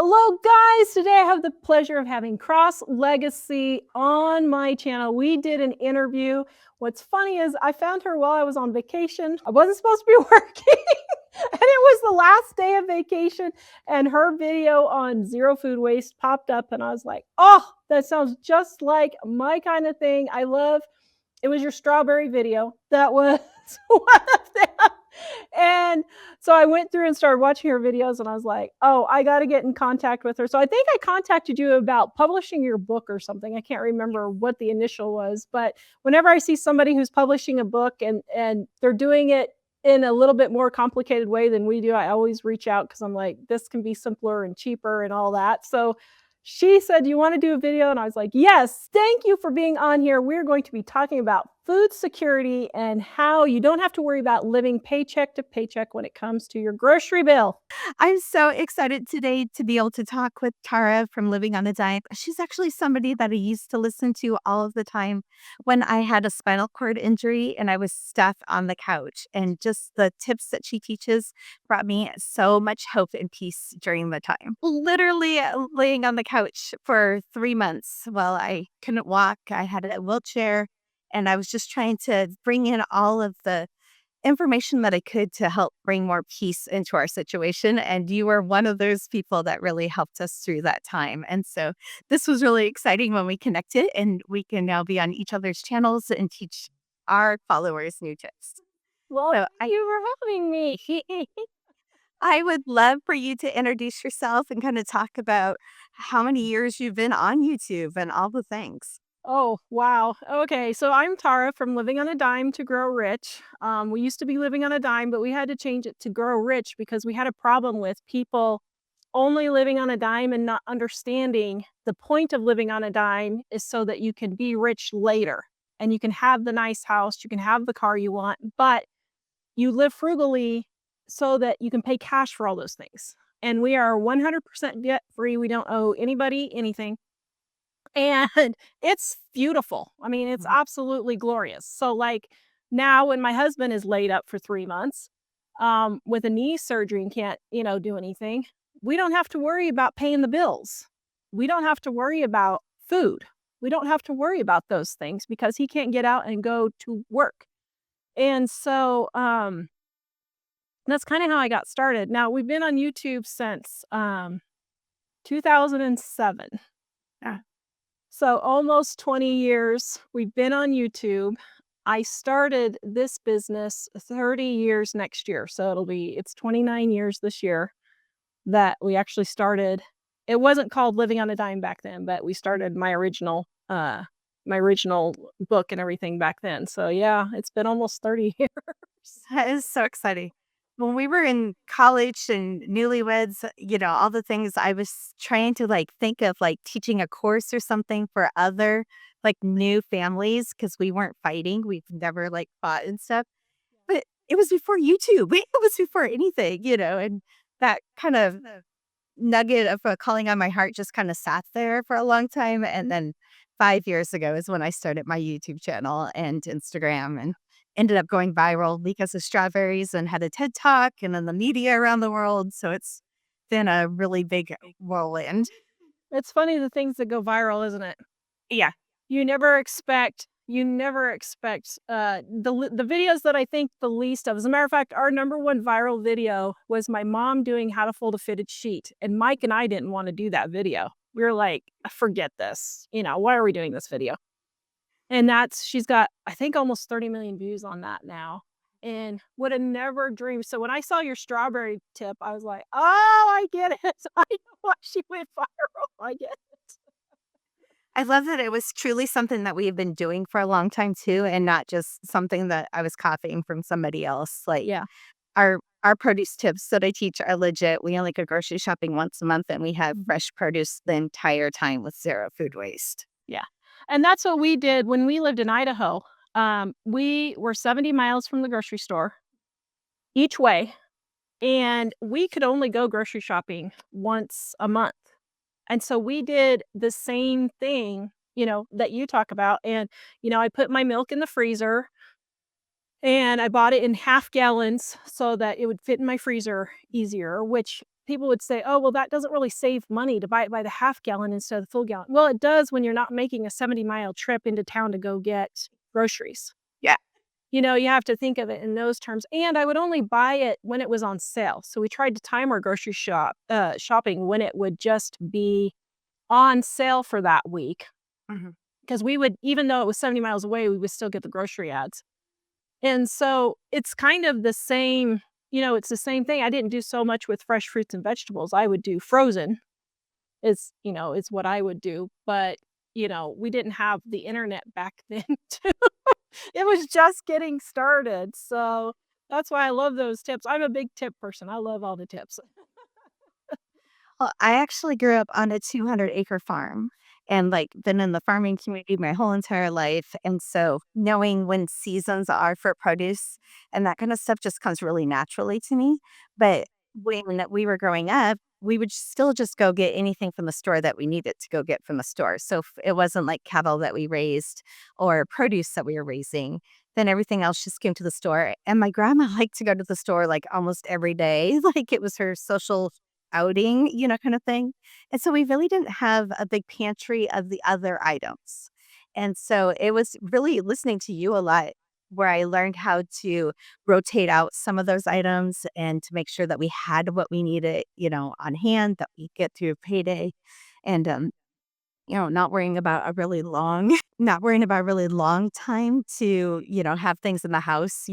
Hello, guys. Today I have the pleasure of having Cross Legacy on my channel. We did an interview. What's funny is I found her while I was on vacation. I wasn't supposed to be working, and it was the last day of vacation. And her video on zero food waste popped up, and I was like, oh, that sounds just like my kind of thing. I love it. Was your strawberry video. That was one of them. And so I went through and started watching her videos and I was like, oh, I got to get in contact with her. So I think I contacted you about publishing your book or something. I can't remember what the initial was, but whenever I see somebody who's publishing a book and they're doing it in a little bit more complicated way than we do, I always reach out because I'm like, this can be simpler and cheaper and all that. So she said, "Do you want to do a video?" And I was like, "Yes, thank you for being on here. We're going to be talking about food security and how you don't have to worry about living paycheck to paycheck when it comes to your grocery bill." I'm so excited today to be able to talk with Tara from Living on a Dime. She's actually somebody that I used to listen to all of the time when I had a spinal cord injury and I was stuck on the couch. And just the tips that she teaches brought me so much hope and peace during the time. Literally laying on the couch for 3 months while I couldn't walk. I had a wheelchair and I was just trying to bring in all of the information that I could to help bring more peace into our situation. And you were one of those people that really helped us through that time. And so this was really exciting when we connected and we can now be on each other's channels and teach our followers new tips. Well, So thank you for having me. I would love for you to introduce yourself and kind of talk about how many years you've been on YouTube and all the things. Oh, wow. Okay, so I'm Tara from Living on a Dime to Grow Rich. We used to be living on a dime, but we had to change it to Grow Rich because we had a problem with people only living on a dime and not understanding the point of living on a dime is so that you can be rich later and you can have the nice house, you can have the car you want, but you live frugally so that you can pay cash for all those things. And we are 100% debt free. We don't owe anybody anything. And it's beautiful. I mean, it's Mhm. absolutely glorious. So, like, now when my husband is laid up for 3 months, with a knee surgery and can't, do anything, we don't have to worry about paying the bills. We don't have to worry about food. We don't have to worry about those things because he can't get out and go to work. And so, that's kinda how I got started. Now, we've been on YouTube since, 2007. Yeah. So almost 20 years we've been on YouTube. I started this business 30 years next year. So it's 29 years this year that we actually started. It wasn't called Living on a Dime back then, but we started my original book and everything back then. So yeah, it's been almost 30 years. That is so exciting. When we were in college and newlyweds, all the things I was trying to think of teaching a course or something for other new families because we weren't fighting. We've never fought and stuff. But it was before YouTube. It was before anything, and that kind of nugget of calling on my heart just kind of sat there for a long time. And then 5 years ago is when I started my YouTube channel and Instagram and ended up going viral because of strawberries and had a TED talk and then the media around the world. So it's been a really big whirlwind. It's funny the things that go viral, isn't it? Yeah. You never expect, the videos that I think the least of. As a matter of fact, our number one viral video was my mom doing how to fold a fitted sheet, and Mike and I didn't wanna do that video. We were like, "Forget this, why are we doing this video?" And she's got, I think, almost 30 million views on that now, and woulda never dreamed. So when I saw your strawberry tip, I was like, "Oh, I get it. I know why she went viral. I get it." I love that it was truly something that we have been doing for a long time too, and not just something that I was copying from somebody else. Yeah. Our produce tips that I teach are legit. We only go grocery shopping once a month and we have fresh produce the entire time with zero food waste. Yeah, and that's what we did when we lived in Idaho. We were 70 miles from the grocery store each way, and we could only go grocery shopping once a month. And so we did the same thing, that you talk about. And, I put my milk in the freezer And I bought it in half gallons so that it would fit in my freezer easier, which people would say, "Oh, well, that doesn't really save money to buy it by the half gallon instead of the full gallon." Well, it does when you're not making a 70-mile trip into town to go get groceries. Yeah. You have to think of it in those terms, and I would only buy it when it was on sale. So we tried to time our grocery shopping when it would just be on sale for that week, Mhm. because we would, even though it was 70 miles away, we would still get the grocery ads. And so it's kind of the same, it's the same thing. I didn't do so much with fresh fruits and vegetables. I would do frozen is what I would do. But, we didn't have the internet back then. It was just getting started. So that's why I love those tips. I'm a big tip person. I love all the tips. Well, I actually grew up on a 200-acre farm and, like, been in the farming community my whole entire life, and so knowing when seasons are for produce and that kinda stuff just comes really naturally to me, but when we were growing up, we would still just go get anything from the store that we needed to go get from the store, so if it wasn't, like, cattle that we raised or produce that we were raising, then everything else just came to the store, and my grandma liked to go to the store, like, almost every day, like, it was her social outing, kind of thing. And so we really didn't have a big pantry of the other items. And so it was really listening to you a lot where I learned how to rotate out some of those items and to make sure that we had what we needed, on hand that we get through payday. And not worrying about a really long not worrying about a really long time to, have things in the house,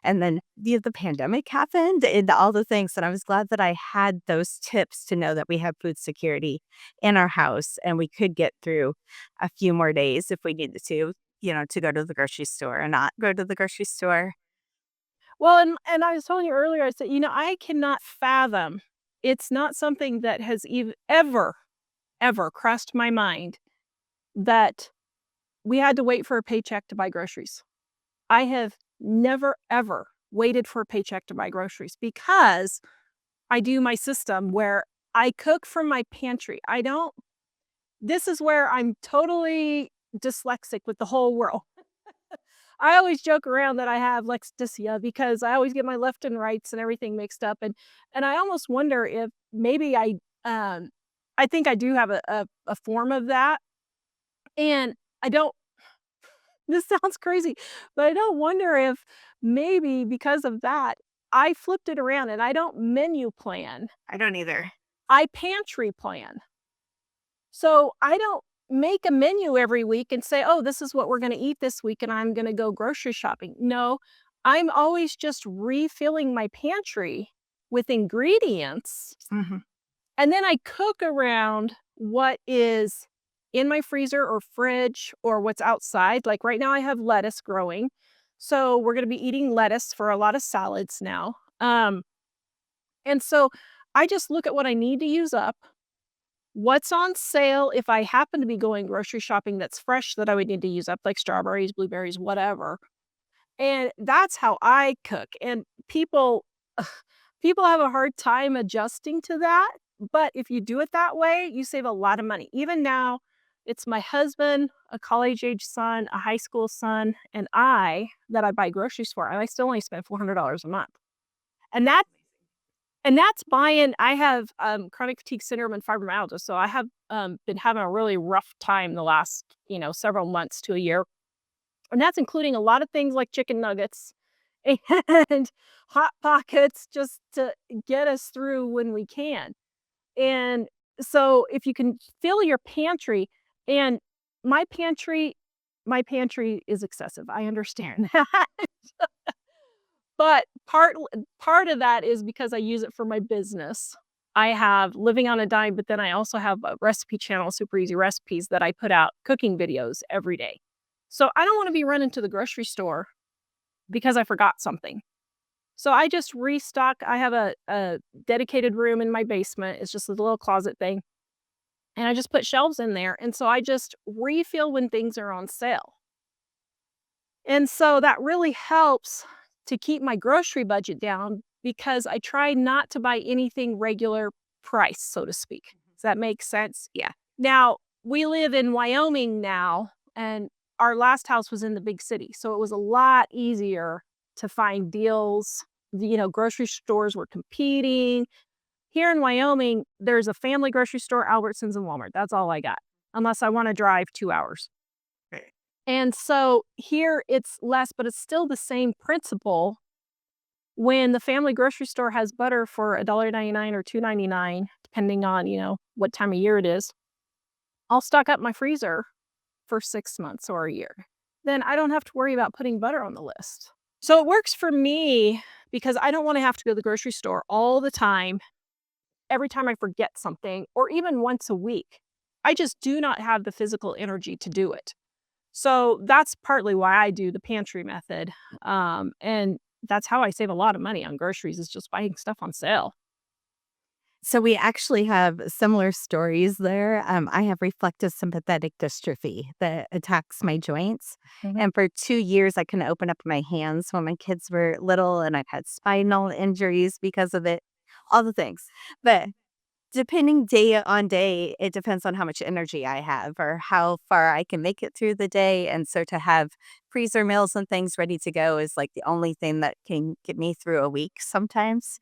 and then the pandemic happened and all the things, and I was glad that I had those tips to know that we have food security in our house and we could get through a few more days if we needed to go to the grocery store or not go to the grocery store. Well, and I was telling you earlier, I said, I cannot fathom. It's not something that has ever crossed my mind that we had to wait for a paycheck to buy groceries. I have never, ever waited for a paycheck to buy groceries because I do my system where I cook from my pantry. I don't, this is where I'm totally dyslexic with the whole world. I always joke around that I have lexdysia because I always get my left and rights and everything mixed up, and I almost wonder if maybe um I think I do have a form of that, and I don't this sounds crazy, but I don't wonder if maybe because of that, I flipped it around and I don't menu plan, I don't either. I pantry plan. So I don't make a menu every week and say, "Oh, this is what we're gonna eat this week, and I'm gonna go grocery shopping." No, I'm always just refilling my pantry with ingredients, Mhm. and then I cook around what is in my freezer or fridge or what's outside. Like right now, I have lettuce growing, so we're gonna be eating lettuce for a lot of salads now. And so I just look at what I need to use up, what's on sale if I happen to be going grocery shopping that's fresh that I would need to use up, like strawberries, blueberries, whatever, and that's how I cook, and people have a hard time adjusting to that, but if you do it that way, you save a lot of money. Even now, it's my husband, a college-age son, a high school son, and I that I buy groceries for, and I still only spend $400 a month, and that's buying. I have, chronic fatigue syndrome and fibromyalgia, so I have, been having a really rough time the last, several months to a year, and that's including a lot of things like chicken nuggets and Hot Pockets just to get us through when we can, and so if you can fill your pantry, and my pantry my pantry is excessive, I understand that. But part of that is because I use it for my business. I have Living on a Dime, but then I also have a recipe channel, Super Easy Recipes, that I put out cooking videos every day. So I don't wanna be running to the grocery store because I forgot something. So I just restock. I have a dedicated room in my basement. It's just a little closet thing, and I just put shelves in there, and so I just refill when things are on sale. And so that really helps to keep my grocery budget down because I try not to buy anything regular price, so to speak. Does that make sense? Yeah. Now, we live in Wyoming now, and our last house was in the big city. So it was a lot easier to find deals. Grocery stores were competing. Here in Wyoming, there's a family grocery store, Albertsons, and Walmart. That's all I got, unless I wanna drive 2 hours. Right. And so here it's less, but it's still the same principle. When the family grocery store has butter for $1.99 or $2.99, depending on, what time of year it is, I'll stock up my freezer for 6 months or a year. Then I don't have to worry about putting butter on the list. So it works for me because I don't wanna have to go to the grocery store all the time, every time I forget something, or even once a week. I just do not have the physical energy to do it. So that's partly why I do the pantry method, and that's how I save a lot of money on groceries is just buying stuff on sale. So we actually have similar stories there. I have reflective sympathetic dystrophy that attacks my joints. Mhm. And for 2 years, I couldn't open up my hands when my kids were little, and I've had spinal injuries because of it, all the things. But depending day on day, it depends on how much energy I have or how far I can make it through the day. And so to have freezer meals and things ready to go is like the only thing that can get me through a week sometimes.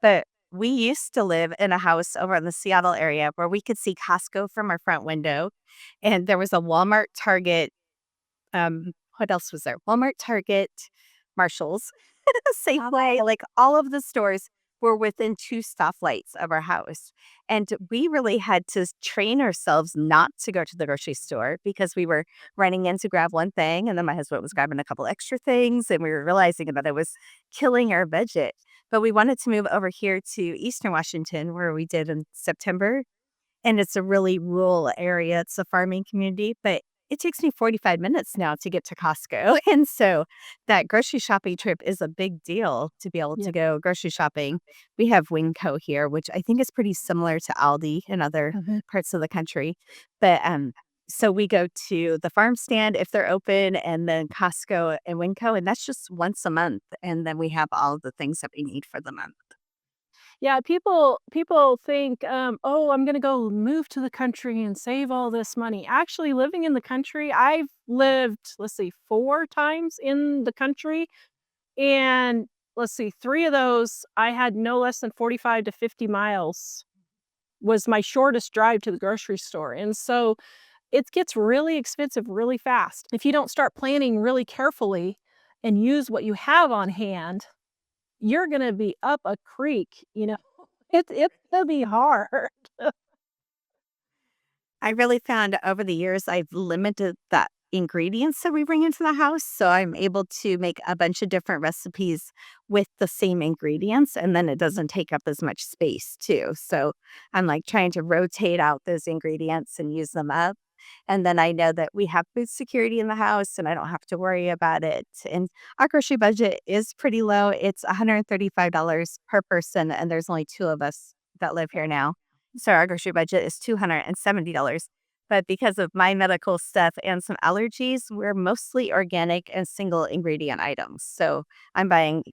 But we used to live in a house over in the Seattle area where we could see Costco from our front window. And there was a Walmart, Target, what else was there? Walmart, Target, Marshalls, Safeway, like all of the stores were within 2 stoplights of our house. And we really had to train ourselves not to go to the grocery store because we were running in to grab one thing, and then my husband was grabbing a couple extra things, and we were realizing that it was killing our budget. But we wanted to move over here to Eastern Washington, where we did in September, and it's a really rural area. It's a farming community, but it takes me 45 minutes now to get to Costco. And so that grocery shopping trip is a big deal to be able Yeah. to go grocery shopping. We have Winco here, which I think is pretty similar to Aldi in other Mhm. parts of the country. But so we go to the farm stand if they're open, and then Costco and Winco, and that's just once a month. And then we have all the things that we need for the month. Yeah, people think, "Oh, I'm gonna go move to the country and save all this money." Actually, living in the country, I've lived, let's see, 4 times in the country, and let's see, 3 of those, I had no less than 45 to 50 miles was my shortest drive to the grocery store, and so it gets really expensive really fast. If you don't start planning really carefully and use what you have on hand, you're gonna be up a creek. It's gonna be hard. I really found over the years I've limited the ingredients that we bring into the house. So I'm able to make a bunch of different recipes with the same ingredients, and then it doesn't take up as much space too. So I'm like trying to rotate out those ingredients and use them up. And then I know that we have food security in the house and I don't have to worry about it. And our grocery budget is pretty low. It's $135 per person, and there's only 2 of us that live here now. So our grocery budget is $270. But because of my medical stuff and some allergies, we're mostly organic and single ingredient items. So I'm buying,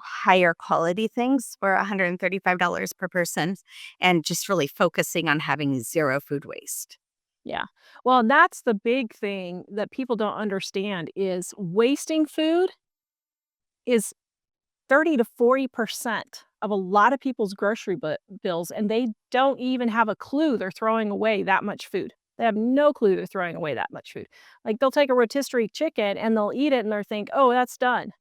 higher quality things for $135 per person and just really focusing on having zero food waste. Yeah. Well, and that's the big thing that people don't understand is wasting food is 30 to 40% of a lot of people's grocery bills, and they don't even have a clue they're throwing away that much food. They have no clue they're throwing away that much food. Like, they'll take a rotisserie chicken and they'll eat it and they'll think, "Oh, that's done."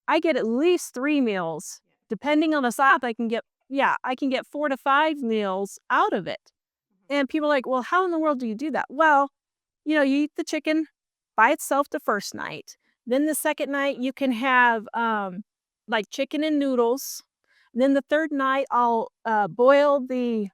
I get at least 3 meals. Depending on the size, I can get 4 to 5 meals out of it. And people are like, "Well, how in the world do you do that?" Well, you eat the chicken by itself the first night. Then the second night, you can have, like, chicken and noodles. Then the third night, I'll, boil the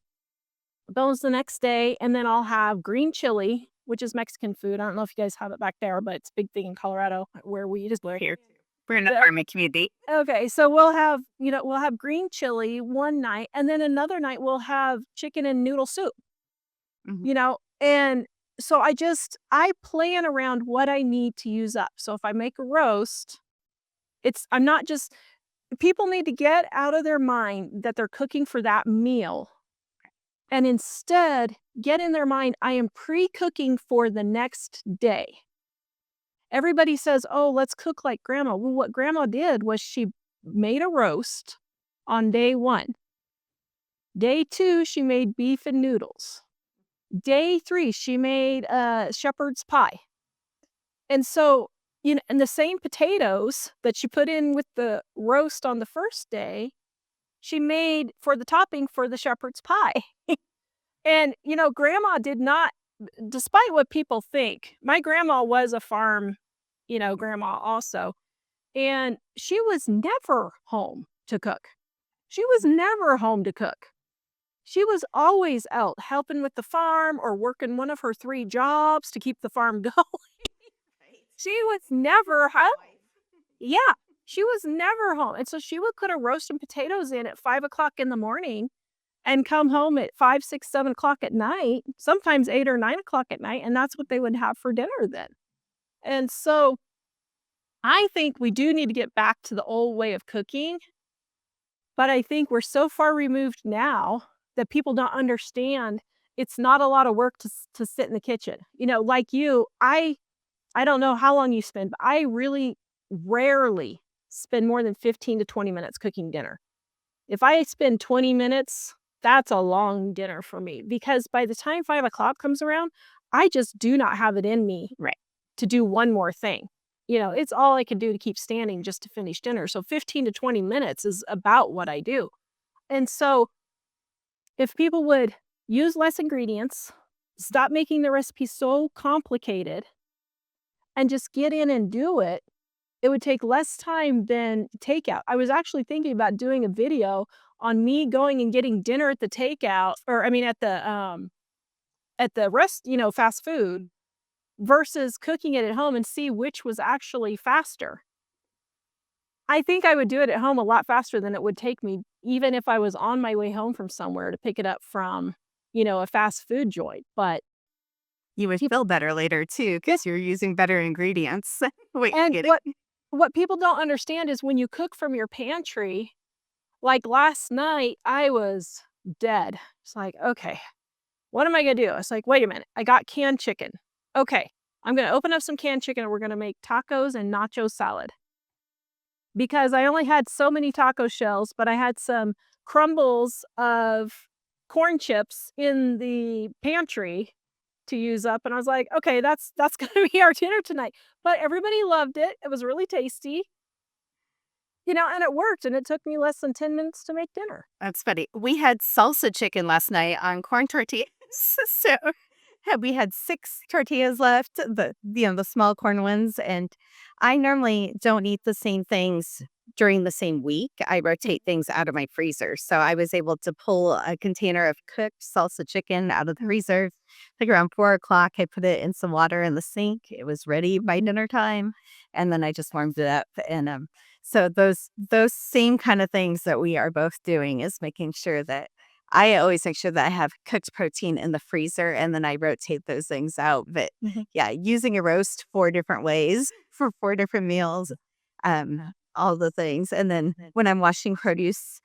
bones the next day, and then I'll have green chili, which is Mexican food. I don't know if you guys have it back there, but it's a big thing in Colorado where we just We're here too. We're in a the farming community. okay, so we'll have green chili one night, and then another night, we'll have chicken and noodle soup. Mhm. And so I plan around what I need to use up. So if I make a roast, I'm not just people need to get out of their mind that they're cooking for that meal and instead get in their mind, I am pre-cooking for the next day. Everybody says, "Oh, let's cook like grandma." Well, what grandma did was she made a roast on day 1. Day 2, she made beef and noodles. Day 3, she made shepherd's pie. And so, and the same potatoes that she put in with the roast on the first day, she made for the topping for the shepherd's pie. And, grandma did not, despite what people think, my grandma was a farm, grandma also. And she was never home to cook. She was never home to cook. She was always out helping with the farm or working one of her 3 jobs to keep the farm going. Right. She was never home. Wife. Yeah, she was never home. And so she would put a roast and potatoes in at 5 o'clock in the morning and come home at 5, 6, 7 o'clock at night, sometimes 8 or 9 o'clock at night. And that's what they would have for dinner then. And so I think we do need to get back to the old way of cooking. But I think we're so far removed now that people don't understand it's not a lot of work to sit in the kitchen. Like you, I don't know how long you spend, but I really rarely spend more than 15 to 20 minutes cooking dinner. If I spend 20 minutes, that's a long dinner for me because by the time 5 o'clock comes around, I just do not have it in me Right. to do one more thing. It's all I can do to keep standing just to finish dinner. So 15 to 20 minutes is about what I do. And so if people would use less ingredients, stop making the recipe so complicated, and just get in and do it, it would take less time than takeout. I was actually thinking about doing a video on me going and getting dinner at the takeout, or I mean at the fast food versus cooking it at home and see which was actually faster. I think I would do it at home a lot faster than it would take me, even if I was on my way home from somewhere to pick it up from, a fast food joint. But You would feel better later too because you're using better ingredients. Wait, and get it? what people don't understand is when you cook from your pantry, like last night, I was dead. It's like, okay, what am I gonna do? It's like, wait a minute, I got canned chicken. Okay, I'm gonna open up some canned chicken and we're gonna make tacos and nacho salad. Because I only had so many taco shells, but I had some crumbles of corn chips in the pantry to use up, and I was like, "Okay, that's gonna be our dinner tonight." But everybody loved it. It was really tasty, and it worked, and it took me less than 10 minutes to make dinner. That's funny. We had salsa chicken last night on corn tortillas. So we had 6 tortillas left, the small corn ones, and I normally don't eat the same things during the same week. I rotate things out of my freezer. So I was able to pull a container of cooked salsa chicken out of the freezer. Like around 4 o'clock, I put it in some water in the sink. It was ready by dinner time. And then I just warmed it up. And so those same kind of things that we are both doing is making sure that I always make sure that I have cooked protein in the freezer and then I rotate those things out. But Mhm. yeah, using a roast 4 different ways for 4 different meals, all the things. And then when I'm washing produce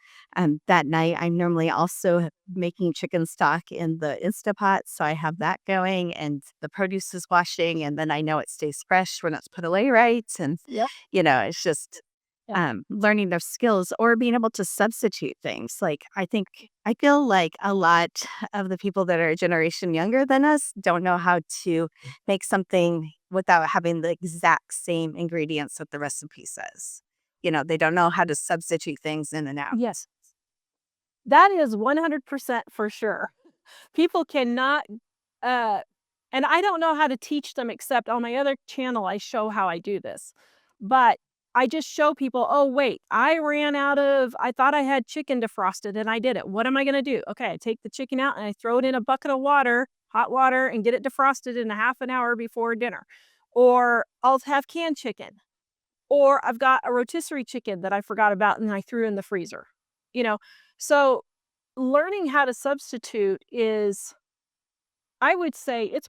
that night, I'm normally also making chicken stock in the Instapot. So I have that going and the produce is washing and then I know it stays fresh when it's put away right. And, Yep. it's just Yeah. learning those skills or being able to substitute things. Like, I feel like a lot of the people that are a generation younger than us don't know how to make something without having the exact same ingredients that the recipe says. They don't know how to substitute things in and out. Yes. That is 100% for sure. People cannot, uh and I don't know how to teach them except on my other channel, I show how I do this. But I just show people, "Oh, wait, I thought I had chicken defrosted and I didn't. What am I gonna do? Okay, I take the chicken out and I throw it in a bucket of water, hot water, and get it defrosted in a half an hour before dinner." Or I'll have canned chicken. Or I've got a rotisserie chicken that I forgot about and I threw in the freezer. You know? So learning how to substitute is, I would say it's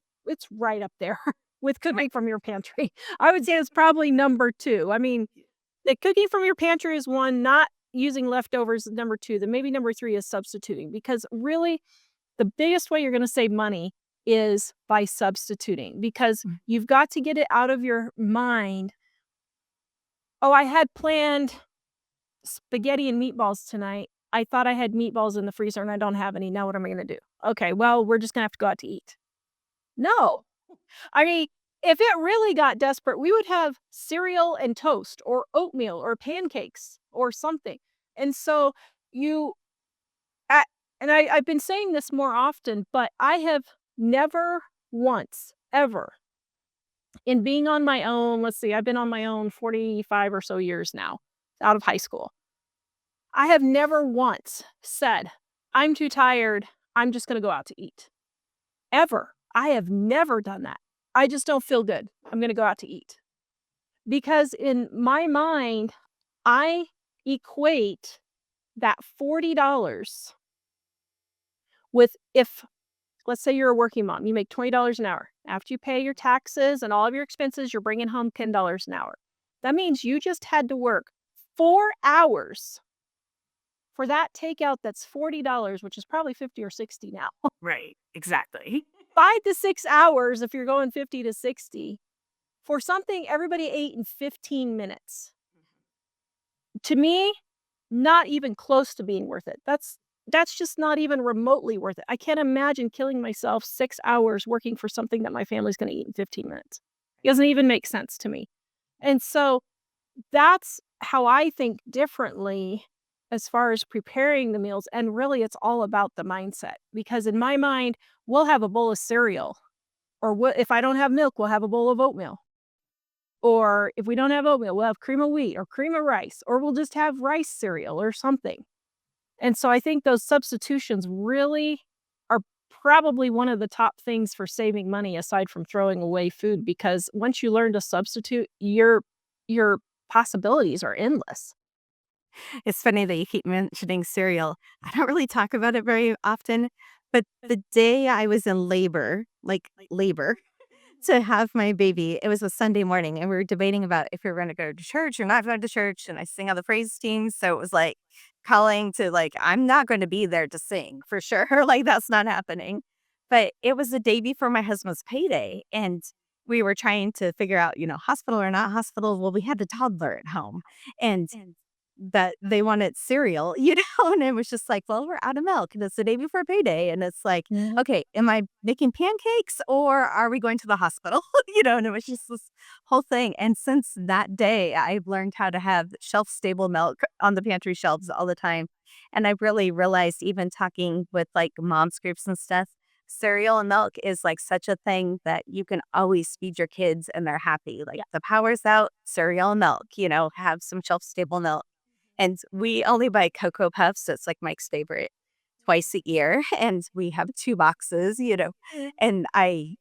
right up there with cooking from your pantry. I would say it's probably number 2. I mean, the cooking from your pantry is 1, not using leftovers is number 2, then maybe number 3 is substituting because really the biggest way you're gonna save money is by substituting, because you've got to get it out of your mind. Oh, I had planned spaghetti and meatballs tonight. I thought I had meatballs in the freezer and I don't have any. Now what am I gonna do? Okay, well, we're just gonna have to go out to eat. No. I mean, if it really got desperate, we would have cereal and toast or oatmeal or pancakes or something. And so you a and I've been saying this more often, but I have never once, ever, in being on my own, let's see, I've been on my own 45 or so years now, out of high school. I have never once said, "I'm too tired, I'm just gonna go out to eat." Ever. I have never done that. I just don't feel good. I'm gonna go out to eat. Because in my mind, I equate that $40 with, if let's say you're a working mom, you make $20 an hour. After you pay your taxes and all of your expenses, you're bringing home $10 an hour. That means you just had to work 4 hours for that takeout that's $40, which is probably 50 or 60 now. Right. Exactly. 5 to 6 hours if you're going 50 to 60 for something everybody ate in 15 minutes. To me, not even close to being worth it. That's just not even remotely worth it. I can't imagine killing myself 6 hours working for something that my family's gonna eat in 15 minutes. It doesn't even make sense to me. And so that's how I think differently as far as preparing the meals, and really it's all about the mindset, because in my mind, we'll have a bowl of cereal, or if I don't have milk, we'll have a bowl of oatmeal. Or if we don't have oatmeal, we'll have cream of wheat or cream of rice, or we'll just have rice cereal or something. And so I think those substitutions really are probably one of the top things for saving money aside from throwing away food, because once you learn to substitute, your possibilities are endless. It's funny that you keep mentioning cereal. I don't really talk about it very often, but the day I was in labor, like labor, to have my baby, it was a Sunday morning, and we were debating about if we were gonna go to church or not go to church, and I sing on the praise team, so it was, like, calling to, like, I'm not gonna be there to sing for sure, like, that's not happening. But it was the day before my husband's payday, and we were trying to figure out, hospital or not hospital. Well, we had a toddler at home, and that they wanted cereal, and it was just like, "Well, we're out of milk, and it's the day before payday," and it's like, Mhm. "Okay, am I making pancakes or are we going to the hospital?" And it was just this whole thing, and since that day, I've learned how to have shelf-stable milk on the pantry shelves all the time, and I really realized even talking with, like, moms groups and stuff, cereal and milk is, like, such a thing that you can always feed your kids and they're happy, like, Yeah. the power's out, cereal and milk, have some shelf-stable milk. And we only buy Cocoa Puffs, so it's, like, Mike's favorite, twice a year, and we have 2 boxes, and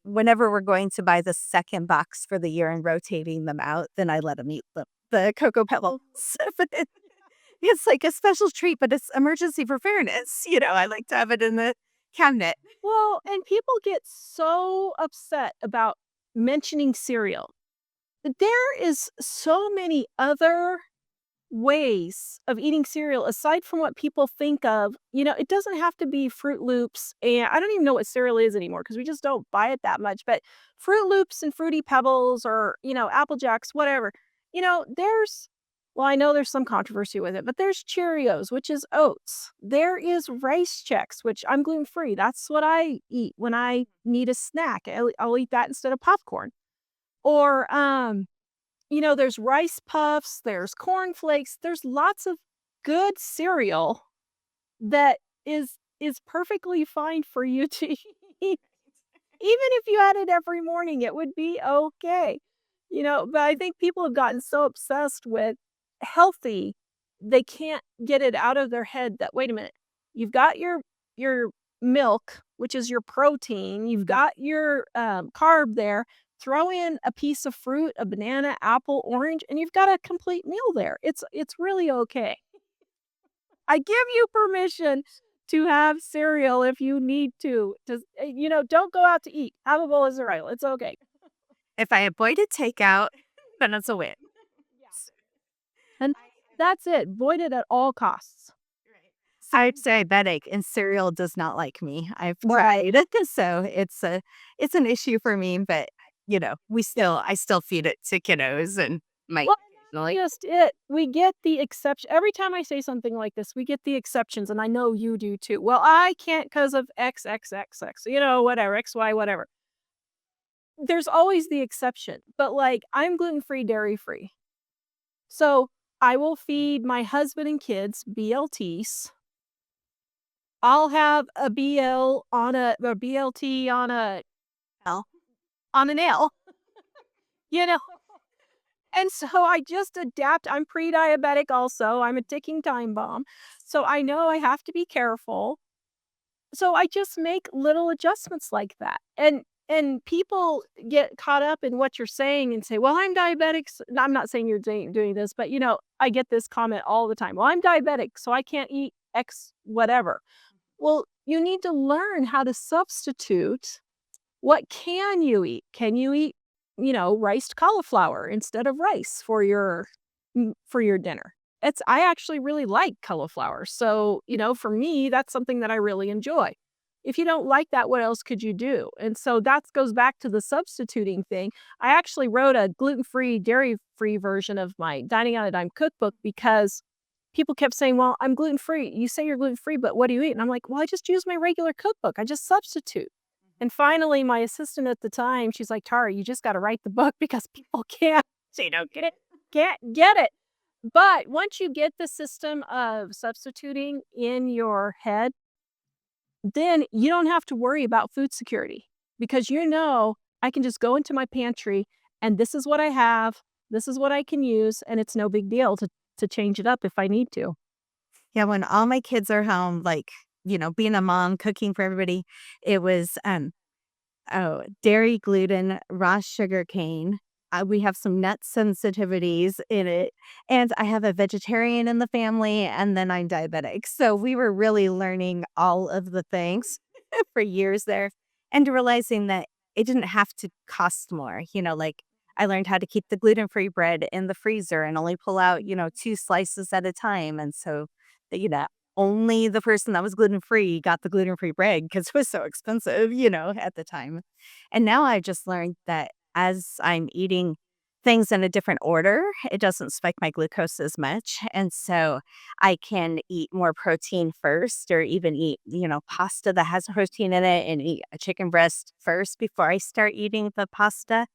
whenever we're going to buy the 2nd box for the year and rotating them out, then I let him eat the Cocoa Pebbles. But it's like a special treat, but it's emergency preparedness, I like to have it in the cabinet. Well, and people get so upset about mentioning cereal. There is so many other ways of eating cereal aside from what people think of. It doesn't have to be Fruit Loops, and I don't even know what cereal is anymore because we just don't buy it that much, but Fruit Loops and Fruity Pebbles, or, Apple Jacks, whatever. There's well, I know there's some controversy with it, but there's Cheerios, which is oats. There is Rice Chex, which I'm gluten-free. That's what I eat when I need a snack. I'll eat that instead of popcorn. Or, there's Rice Puffs, there's Corn Flakes, there's lots of good cereal that is perfectly fine for you to eat. Even if you had it every morning, it would be okay. But I think people have gotten so obsessed with healthy, they can't get it out of their head that, wait a minute, you've got your milk, which is your protein, you've got your carb there, throw in a piece of fruit, a banana, apple, orange, and you've got a complete meal there. It's really okay. I give you permission to have cereal if you need to. Just, don't go out to eat. Have a bowl of cereal. It's okay. If I avoided takeout, then it's a win. Yeah. And that's it. Avoid it at all costs. I'm diabetic and cereal does not like me. I've Right. tried it. So it's an issue for me, but I still feed it to kiddos and might Well, and occasionally. that's just it. We get the exception every time I say something like this, we get the exceptions, and I know you do too. "Well, I can't not 'cause of X, X, X, X," whatever, X, Y, whatever. There's always the exception, but, like, I'm gluten-free, dairy-free. So, I will feed my husband and kids BLTs. I'll have a BL on a or BLT on a L on a nail, you know? And so I just adapt. I'm pre-diabetic also. I'm a ticking time bomb. So I know I have to be careful. So I just make little adjustments like that. And people get caught up in what you're saying and say, "Well, I'm diabetic." I'm not saying you're doing this, but I get this comment all the time. "Well, I'm diabetic, so I can't eat X whatever." Well, you need to learn how to substitute. What can you eat? Can you eat, riced cauliflower instead of rice for your dinner? I actually really like cauliflower. So, for me, that's something that I really enjoy. If you don't like that, what else could you do? And so that goes back to the substituting thing. I actually wrote a gluten-free, dairy-free version of my Dining on a Dime cookbook because people kept saying, "Well, I'm gluten-free. You say you're gluten-free, but what do you eat?" And I'm like, "Well, I just use my regular cookbook. I just substitute." And finally, my assistant at the time, she's like, "Tara, you just gotta write the book because people can't get it can't get it." But once you get the system of substituting in your head, then you don't have to worry about food security because I can just go into my pantry and this is what I have, this is what I can use, and it's no big deal to change it up if I need to. Yeah, when all my kids are home, being a mom, cooking for everybody, it was dairy, gluten, raw sugar cane. We have some nut sensitivities in it, and I have a vegetarian in the family, and then I'm diabetic. So we were really learning all of the things for years there, and realizing that it didn't have to cost more. Like I learned how to keep the gluten free bread in the freezer and only pull out 2 slices at a time, and so that only the person that was gluten free got the gluten free bread because it was so expensive, at the time. And now I just learned that as I'm eating things in a different order, it doesn't spike my glucose as much. And so I can eat more protein first or even eat, pasta that has protein in it and eat a chicken breast first before I start eating the pasta.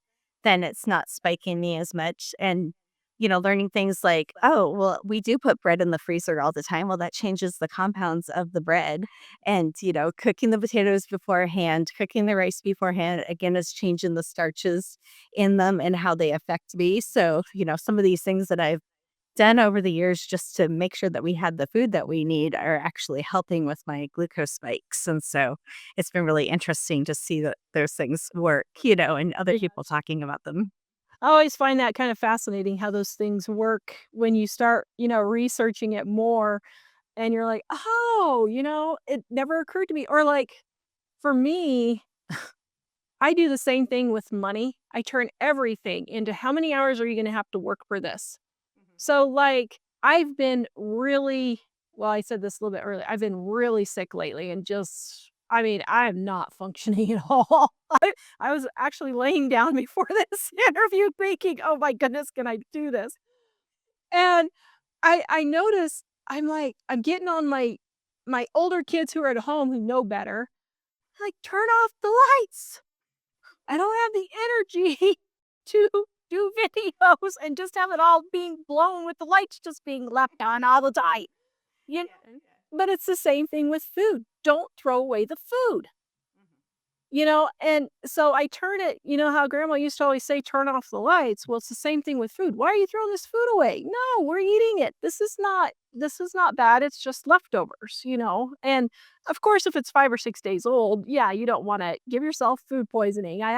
Then it's not spiking me as much. And learning things like, oh, well, we do put bread in the freezer all the time. Well, that changes the compounds of the bread. And, cooking the potatoes beforehand, cooking the rice beforehand, again, is changing the starches in them and how they affect me. So, some of these things that I've done over the years just to make sure that we had the food that we need are actually helping with my glucose spikes. And so it's been really interesting to see that those things work, and other Yeah. people talking about them. I always find that kind of fascinating how those things work when you start, researching it more and you're like, "Oh, it never occurred to me." Or like for me, I do the same thing with money. I turn everything into how many hours are you going to have to work for this? So, like, I've been really well, I said this a little bit earlier. I've been really sick lately and I mean, I am not functioning at all. I was actually laying down before this interview thinking, "Oh my goodness, can I do this?" And I notice I'm like, I'm getting on my older kids who are at home who know better, like, "Turn off the lights." I don't have the energy to do videos and just have it all being blown with the lights just being left on all the time, you know? But it's the same thing with food. Don't throw away the food, And so I turn it, how grandma used to always say, turn off the lights. Well, it's the same thing with food. Why are you throwing this food away? No, we're eating it. This is not bad. It's just leftovers. And of course, if it's 5 or 6 days old, yeah, you don't want to give yourself food poisoning. I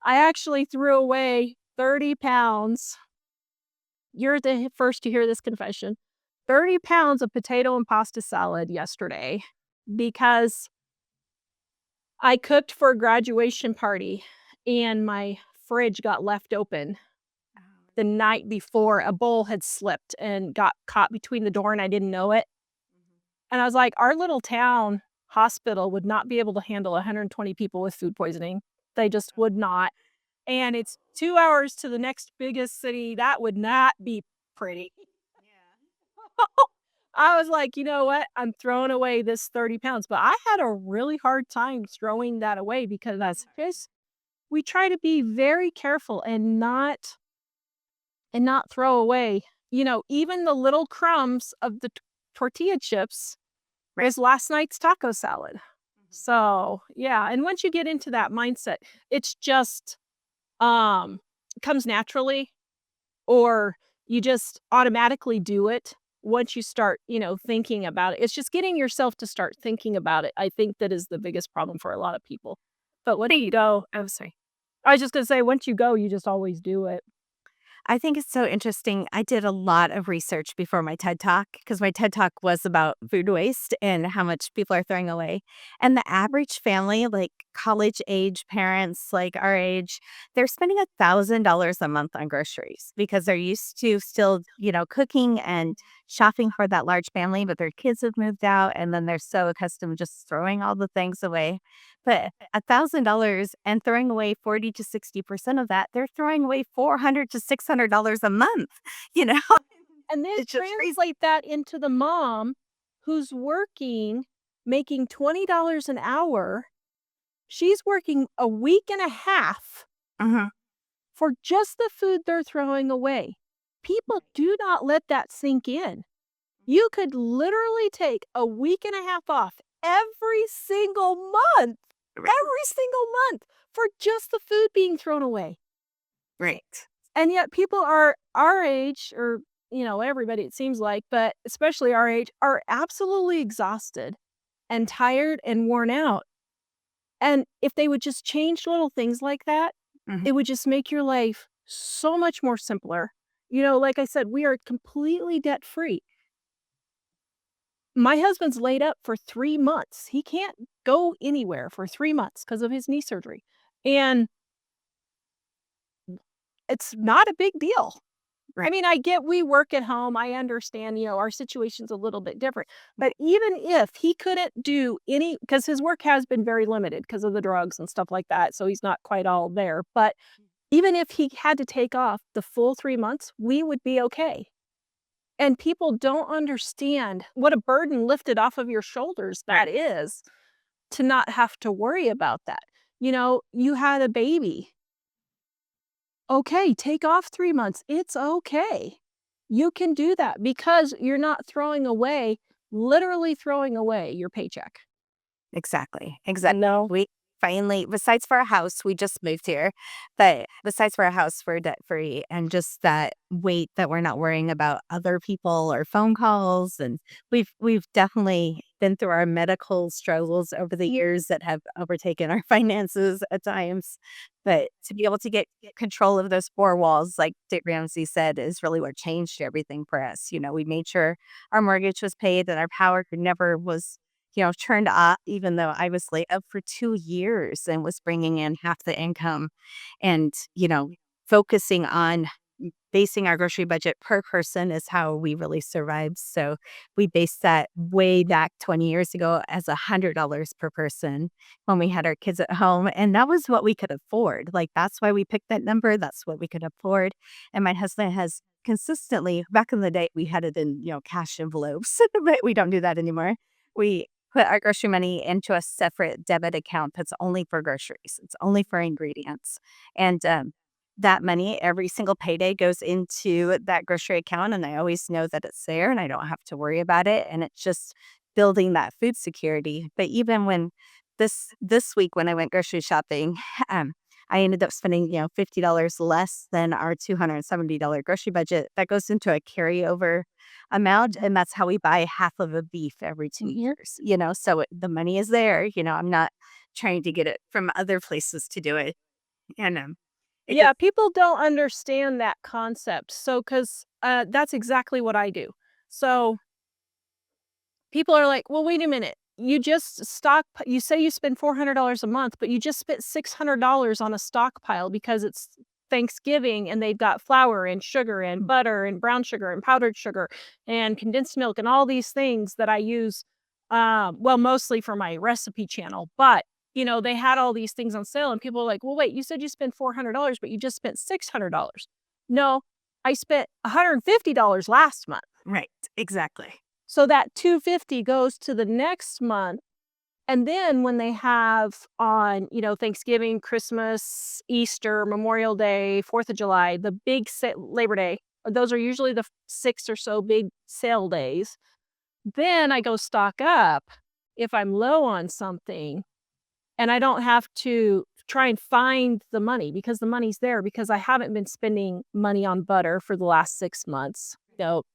actually threw away 30 pounds. You're the first to hear this confession. 30 pounds of potato and pasta salad yesterday because I cooked for a graduation party and my fridge got left open the night before. A bowl had slipped and got caught between the door and I didn't know it. And I was like, "Our little town hospital would not be able to handle 120 people with food poisoning. They just would not. And it's 2 hours to the next biggest city. That would not be pretty." I was like, "You know what? I'm throwing away this 30 pounds." But I had a really hard time throwing that away because That's just we try to be very careful and not throw away, even the little crumbs of the tortilla chips right. was last night's taco salad. Mhm. So, yeah, and once you get into that mindset, it's just, comes naturally, or you just automatically do it once you start, thinking about it. It's just getting yourself to start thinking about it. I think that is the biggest problem for a lot of people. But once you go Oh, sorry. I was just gonna say, once you go, you just always do it. I think it's so interesting. I did a lot of research before my TED Talk because my TED Talk was about food waste and how much people are throwing away. And the average family, like college age parents, like our age, they're spending $1,000 a month on groceries because they're used to still, cooking and shopping for that large family, but their kids have moved out and then they're so accustomed to just throwing all the things away. But $1,000 and throwing away 40 to 60% of that, they're throwing away $400 to $600 a month, you know? And then It's just crazy. translate that into the mom who's working, making $20 an hour. She's working a week and a half Mhm. for just the food they're throwing away. People do not let that sink in. You could literally take a week and a half off every single month, Right. every single month for just the food being thrown away. Right. And yet people are our age, or, everybody it seems like, but especially our age, are absolutely exhausted and tired and worn out. And if they would just change little things like that, Mhm. it would just make your life so much more simpler. Like I said, we are completely debt free. My husband's laid up for 3 months. He can't go anywhere for 3 months because of his knee surgery. And it's not a big deal. I Right. mean, I get we work at home. I understand, our situation's a little bit different. But even if he couldn't do any, because his work has been very limited because of the drugs and stuff like that, so he's not quite all there. But even if he had to take off the full 3 months, we would be okay. And people don't understand what a burden lifted off of your shoulders Right. that is to not have to worry about that. You had a baby. Okay, take off 3 months. It's okay. You can do that because you're not throwing away, literally throwing away your paycheck. Exactly, exactly. No. We finally, besides for a house, we just moved here, but besides for a house, we're debt free, and just that weight that we're not worrying about other people or phone calls, and we've definitely been through our medical struggles over the years that have overtaken our finances at times, but to be able to get control of those four walls, like Dick Ramsey said, is really what changed everything for us. We made sure our mortgage was paid and our power never was turned off, even though I was laid up for 2 years and was bringing in half the income and, focusing on basing our grocery budget per person is how we really survived. So we based that way back 20 years ago as $100 per person when we had our kids at home. And that was what we could afford. Like, that's why we picked that number. That's what we could afford. And my husband has consistently, back in the day, we had it in, cash envelopes, but we don't do that anymore. We put our grocery money into a separate debit account that's only for groceries. It's only for ingredients. And that money every single payday goes into that grocery account, and I always know that it's there and I don't have to worry about it, and it's just building that food security. But even when this week when I went grocery shopping, um, I ended up spending, $50 less than our $270 grocery budget. That goes into a carryover amount, and that's how we buy half of a beef every 2 years, so the money is there, I'm not trying to get it from other places to do it. And it just Yeah, people don't understand that concept. So, because that's exactly what I do. So people are like, "Well, wait a minute. You say you spend $400 a month, but you just spent $600 on a stockpile because it's Thanksgiving and they've got flour and sugar and butter and brown sugar and powdered sugar and condensed milk and all these things that I use well, mostly for my recipe channel, but, they had all these things on sale and people were like, "Well, wait, you said you spent $400, but you just spent $600." No, I spent $150 last month. Right. Exactly. So that 250 goes to the next month. And then when they have on, Thanksgiving, Christmas, Easter, Memorial Day, 4th of July, the big Labor Day, those are usually the 6 or so big sale days. Then I go stock up if I'm low on something, and I don't have to try and find the money because the money's there because I haven't been spending money on butter for the last 6 months.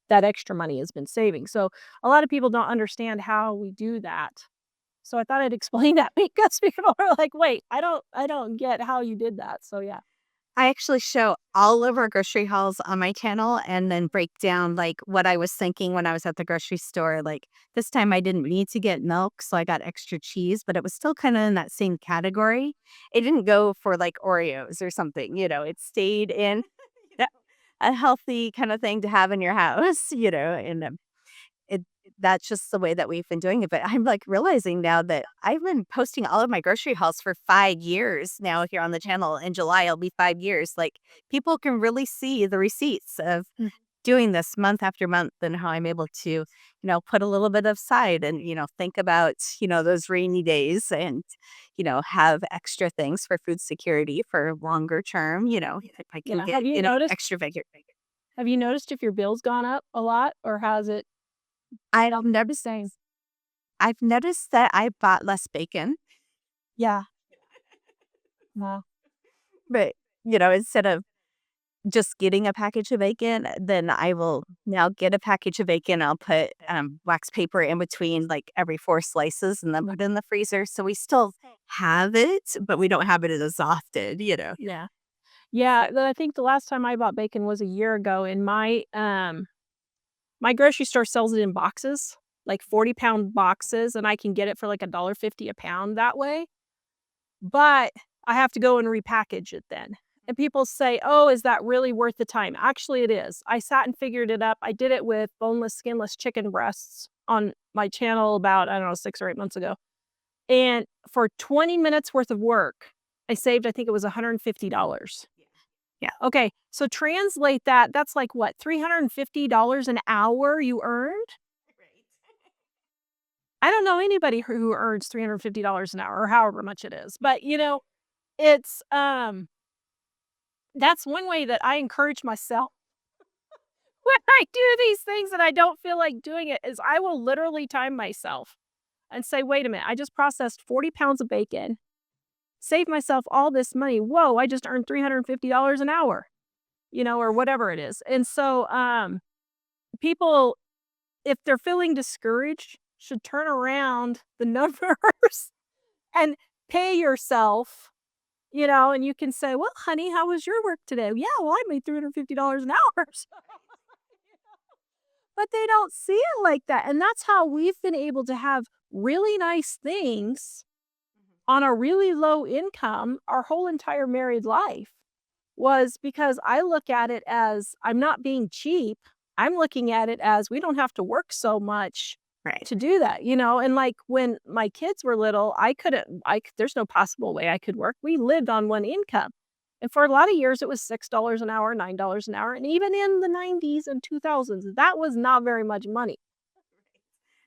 That extra money has been saving. So a lot of people don't understand how we do that. So I thought I'd explain that because people are like, "Wait, I don't get how you did that." So yeah. I actually show all of our grocery hauls on my channel and then break down like what I was thinking when I was at the grocery store. Like this time I didn't need to get milk, so I got extra cheese, but it was still kind of in that same category. It didn't go for like Oreos or something, it stayed in a healthy kind of thing to have in your house, and it that's just the way that we've been doing it, but I'm, like, realizing now that I've been posting all of my grocery hauls for 5 years now here on the channel. In July, it'll be 5 years, like, people can really see the receipts of Mm. doing this month after month and how I'm able to, put a little bit aside and, think about, those rainy days and, have extra things for food security for longer term, if I can Yeah. get, Have you noticed extra figure. have you noticed if your bill's gone up a lot or has it I've the noticed same? I've noticed that I bought less bacon. Yeah. No. But, instead of just getting a package of bacon, then I will now get a package of bacon. I'll put wax paper in between like every 4 slices and then put it in the freezer. So we still have it, but we don't have it as often. Yeah. Yeah, I think the last time I bought bacon was a year ago, and my grocery store sells it in boxes, like 40-pound boxes, and I can get it for like $1.50 a pound that way. But I have to go and repackage it then. And people say, "Oh, is that really worth the time?" Actually, it is. I sat and figured it up. I did it with boneless, skinless chicken breasts on my channel about, I don't know, 6 or 8 months ago. And for 20 minutes worth of work, I saved, I think it was $150. Yeah. Okay, so translate that. That's like what, $350 an hour you earned? I don't know anybody who earns $350 an hour or however much it is. But, it's that's one way that I encourage myself when I do these things and I don't feel like doing it is I will literally time myself and say, "Wait a minute, I just processed 40 pounds of bacon, saved myself all this money. Whoa, I just earned $350 an hour." Or whatever it is. And so people, if they're feeling discouraged, should turn around the numbers and pay yourself. And you can say, "Well, honey, how was your work today?" "Yeah, well, I made $350 an hour." But they don't see it like that. And that's how we've been able to have really nice things on a really low income our whole entire married life was because I look at it as I'm not being cheap. I'm looking at it as we don't have to work so much Right. to do that. And like when my kids were little, I couldn't, there's no possible way I could work. We lived on one income. And for a lot of years, it was $6 an hour, $9 an hour. And even in the 90s and 2000s, that was not very much money.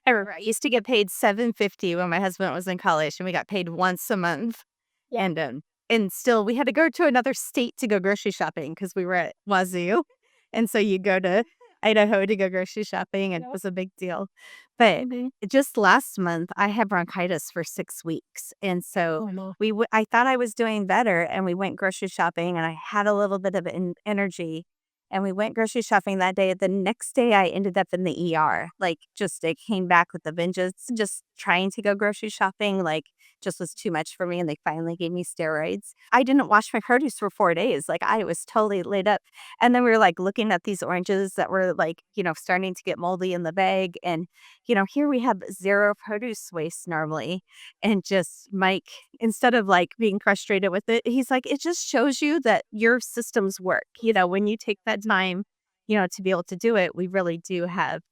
I remember I used to get paid $7.50 when my husband was in college, and we got paid once a month. Yeah. And still we had to go to another state to go grocery shopping because we were at Wazoo. And so you go to Idaho to go grocery shopping, and it Yep. was a big deal. But Mhm. just last month, I had bronchitis for 6 weeks. And so Oh, no. I thought I was doing better, and we went grocery shopping, and I had a little bit of energy. And we went grocery shopping that day. The next day, I ended up in the ER. Like, just it came back with a vengeance. Just trying to go grocery shopping, like, just was too much for me. And they finally gave me steroids. I didn't wash my produce for 4 days. Like, I was totally laid up. And then we were like looking at these oranges that were like, starting to get moldy in the bag. And, here we have zero produce waste normally. And just Mike, instead of like being frustrated with it, he's like, it just shows you that your systems work. When you take that time, to be able to do it, we really do have,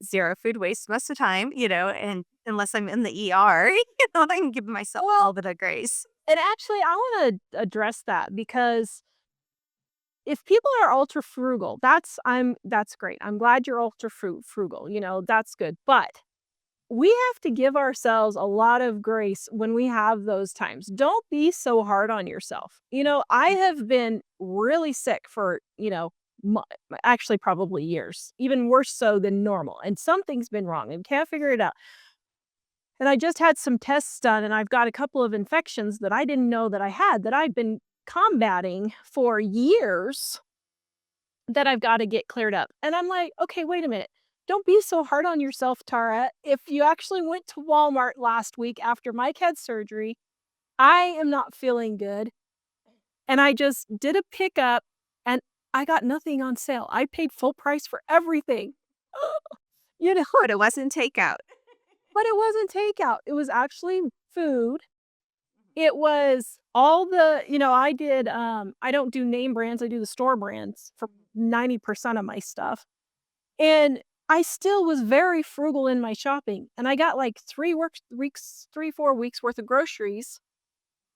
zero food waste most of the time, and unless I'm in the ER, I can give myself a little bit of grace. And actually, I want to address that because if people are ultra frugal, that's great. I'm glad you're ultra frugal, that's good. But we have to give ourselves a lot of grace when we have those times. Don't be so hard on yourself. I have been really sick for, mo- actually probably years, even worse so than normal. And something's been wrong and can't figure it out. And I just had some tests done and I've got a couple of infections that I didn't know that I had that I've been combating for years that I've gotta get cleared up. And I'm like, "Okay, wait a minute. Don't be so hard on yourself, Tara. If you actually went to Walmart last week after Mike had surgery, I am not feeling good, and I just did a pickup, and I got nothing on sale. I paid full price for everything." You know? But it wasn't takeout. But it wasn't takeout. It was actually food. It was all I did, I don't do name brands, I do the store brands for 90% of my stuff. And I still was very frugal in my shopping, and I got, like, 4 weeks worth of groceries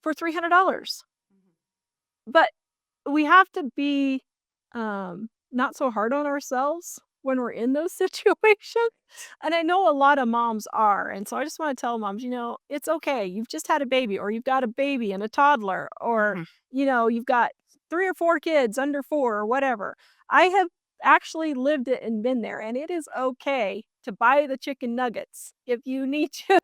for $300. But we have to be, not so hard on ourselves when we're in those situations, and I know a lot of moms are, and so I just wanna tell moms, it's okay. You've just had a baby, or you've got a baby and a toddler, or, Mhm. you've got 3 or 4 kids under 4 or whatever. I have actually lived it and been there, and it is okay to buy the chicken nuggets if you need to,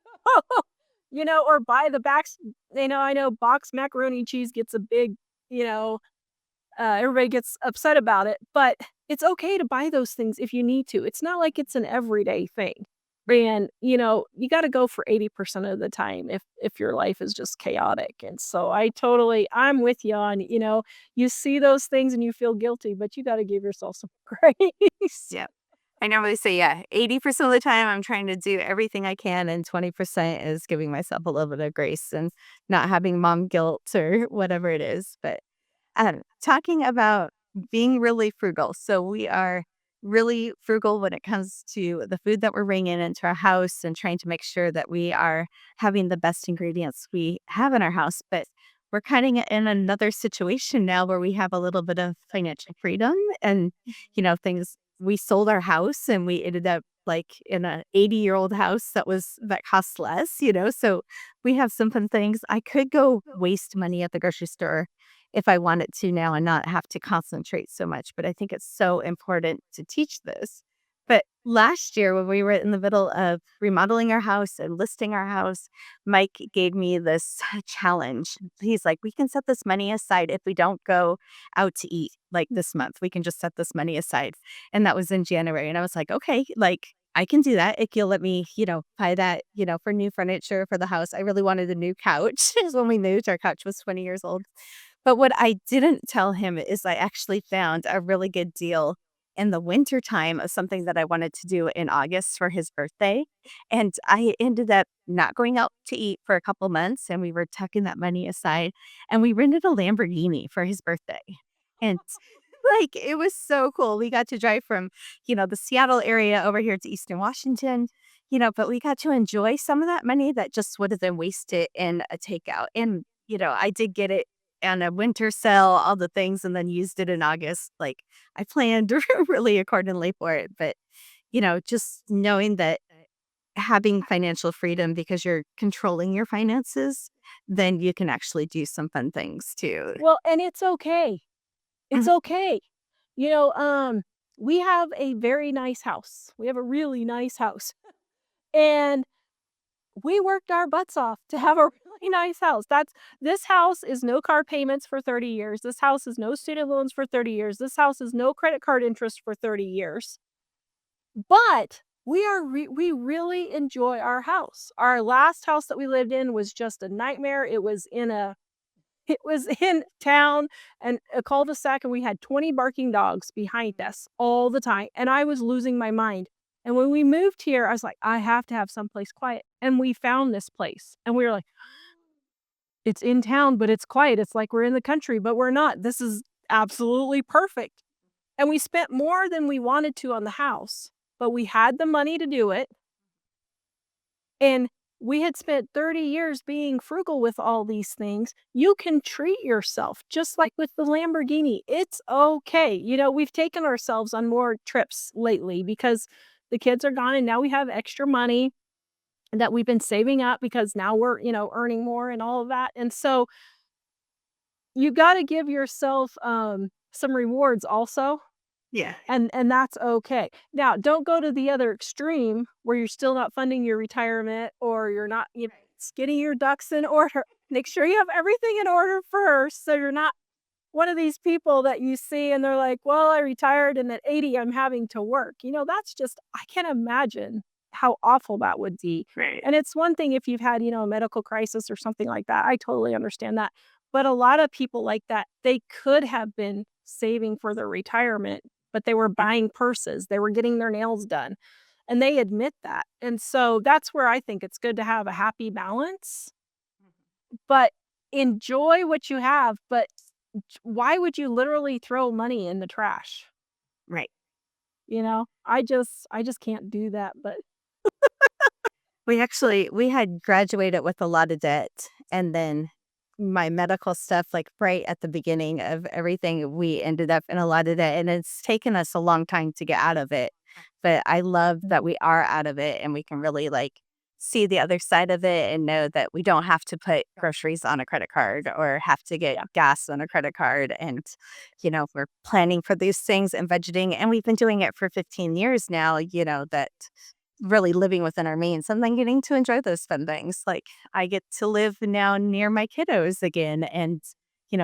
or buy the backs I know boxed macaroni and cheese gets a big, you know everybody gets upset about it, but it's okay to buy those things if you need to. It's not like it's an everyday thing. And, you gotta go for 80% of the time if your life is just chaotic. And so I'm with you on, you see those things and you feel guilty, but you gotta give yourself some grace. Yeah. I normally say, yeah, 80% of the time I'm trying to do everything I can, and 20% is giving myself a little bit of grace and not having mom guilt or whatever it is. But talking about being really frugal. So we are really frugal when it comes to the food that we're bringing into our house and trying to make sure that we are having the best ingredients we have in our house. But we're kind of in another situation now where we have a little bit of financial freedom and, things. We sold our house and we ended up like in a 80-year-old house that costs less, so we have some fun things. I could go waste money at the grocery store if I wanted to now and not have to concentrate so much. But I think it's so important to teach this. But last year, when we were in the middle of remodeling our house and listing our house, Mike gave me this challenge. He's like, we can set this money aside if we don't go out to eat like this month. We can just set this money aside. And that was in January. And I was like, okay, like I can do that if you'll let me, buy that, for new furniture for the house. I really wanted a new couch. When we moved, our couch was 20 years old. But what I didn't tell him is I actually found a really good deal in the winter time of something that I wanted to do in August for his birthday. And I ended up not going out to eat for a couple months, and we were tucking that money aside, and we rented a Lamborghini for his birthday. And like it was so cool. We got to drive from, the Seattle area over here to Eastern Washington, but we got to enjoy some of that money that just would have been wasted in a takeout. And, I did get it on a winter sale, all the things, and then used it in August. Like I planned really accordingly for it. But, just knowing that having financial freedom because you're controlling your finances, then you can actually do some fun things too. Well, and it's okay. It's Mhm. okay. You know, um, we have a very nice house. We have a really nice house. And we worked our butts off to have a really nice house. This house is no car payments for 30 years. This house is no student loans for 30 years. This house is no credit card interest for 30 years. But we really enjoy our house. Our last house that we lived in was just a nightmare. It was in town and a cul-de-sac, and we had 20 barking dogs behind us all the time, and I was losing my mind. And when we moved here, I was like, "I have to have someplace quiet." And we found this place, and we were like, "It's in town, but it's quiet. It's like we're in the country, but we're not. This is absolutely perfect." And we spent more than we wanted to on the house, but we had the money to do it. And we had spent 30 years being frugal with all these things. You can treat yourself just like with the Lamborghini. It's okay. We've taken ourselves on more trips lately because the kids are gone and now we have extra money that we've been saving up because now we're, earning more and all of that. And so you got to give yourself some rewards also. Yeah. And that's okay. Now, don't go to the other extreme where you're still not funding your retirement or you're not, getting your ducks in order. Make sure you have everything in order first so you're not one of these people that you see and they're like, "Well, I retired and at 80 I'm having to work." That's just I can't imagine how awful that would be. Right. And it's one thing if you've had, a medical crisis or something like that. I totally understand that. But a lot of people like that, they could have been saving for their retirement, but they were buying purses, they were getting their nails done, and they admit that. And so that's where I think it's good to have a happy balance, but enjoy what you have, but why would you literally throw money in the trash? Right. I just can't do that, but We had graduated with a lot of debt, and then my medical stuff, like, right at the beginning of everything, we ended up in a lot of debt, and it's taken us a long time to get out of it, but I love that we are out of it, and we can really, like, see the other side of it and know that we don't have to put groceries on a credit card or have to get yeah. gas on a credit card, and, we're planning for these things and budgeting, and we've been doing it for 15 years now, that really living within our means and then getting to enjoy those fun things. Like, I get to live now near my kiddos again and,